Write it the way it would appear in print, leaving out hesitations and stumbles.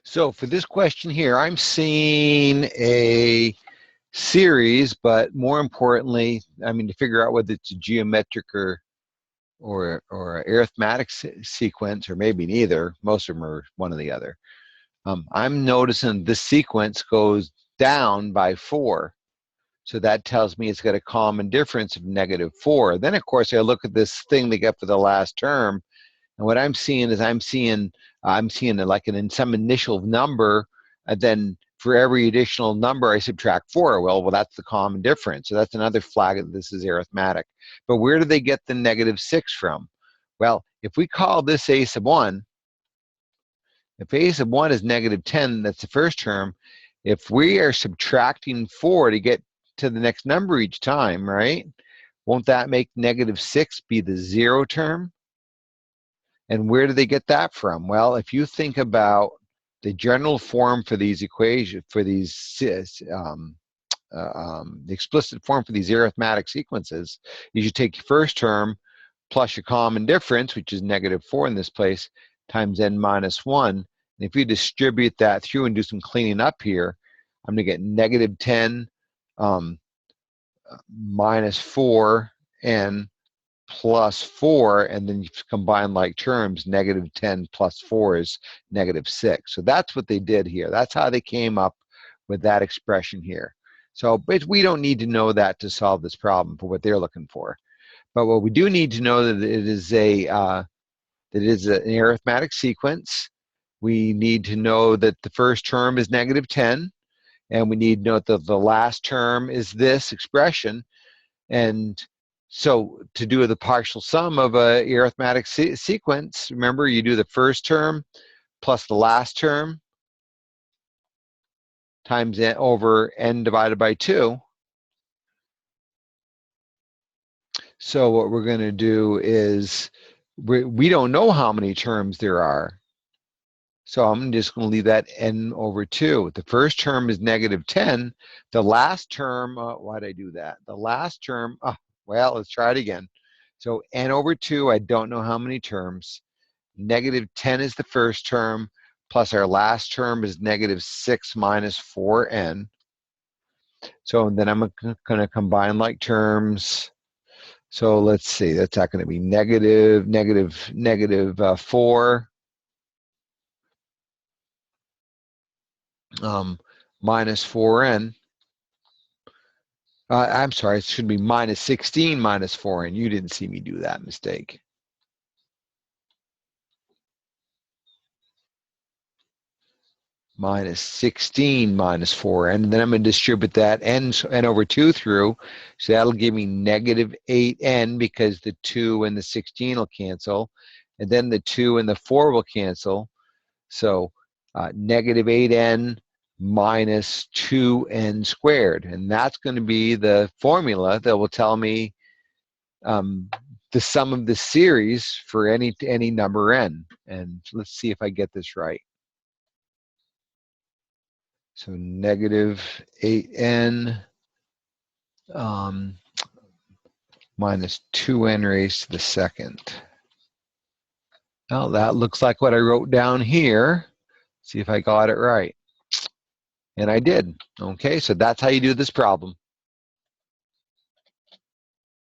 So for this question here, I'm seeing a series, but more importantly, I mean, to figure out whether it's a geometric or arithmetic sequence, or maybe neither. Most of them are one or the other. I'm noticing this sequence goes down by 4. So that tells me it's got a common difference of -4. Then, of course, I look at this thing they get for the last term, and what I'm seeing is I'm seeing it like in some initial number, and then for every additional number I subtract 4. Well, that's the common difference. So that's another flag that this is arithmetic. But where do they get the -6 from? Well, if we call this a sub 1, if a sub 1 is -10, that's the first term. If we are subtracting 4 to get to the next number each time, right? Won't that make -6 be the 0 term? And where do they get that from? Well, if you think about the general form for these equations, for these the explicit form for these arithmetic sequences, is you take your first term plus your common difference, which is -4 in this place, times n minus 1. And if you distribute that through and do some cleaning up here, I'm going to get -10 minus 4n plus 4, and then you combine like terms, -10 plus 4 is -6. So that's what they did here. That's how they came up with that expression here. So, but we don't need to know that to solve this problem for what they're looking for. But what we do need to know that it is an arithmetic sequence. We need to know that the first term is -10, and we need to know that the last term is this expression. And so to do the partial sum of a arithmetic sequence, remember, you do the first term plus the last term times n over n divided by 2. So what we're going to do is, we don't know how many terms there are. So I'm just going to leave that n over 2. The first term is -10. The last term, why did I do that? The last term, well, let's try it again. So n over 2, I don't know how many terms. -10 is the first term, plus our last term is -6 minus 4n. So then I'm going to combine like terms. So let's see, that's not going to be negative 4 minus 4n. I'm sorry, it should be -16 minus 4n. You didn't see me do that mistake. -16 minus 4n, and then I'm going to distribute that n over 2 through, so that'll give me -8n, because the 2 and the 16 will cancel, and then the 2 and the 4 will cancel, so -8n minus 2n squared, and that's going to be the formula that will tell me the sum of the series for any number n. And let's see if I get this right. So -8n minus 2n raised to the second. Well, that looks like what I wrote down here. See if I got it right. And I did. Okay, so that's how you do this problem.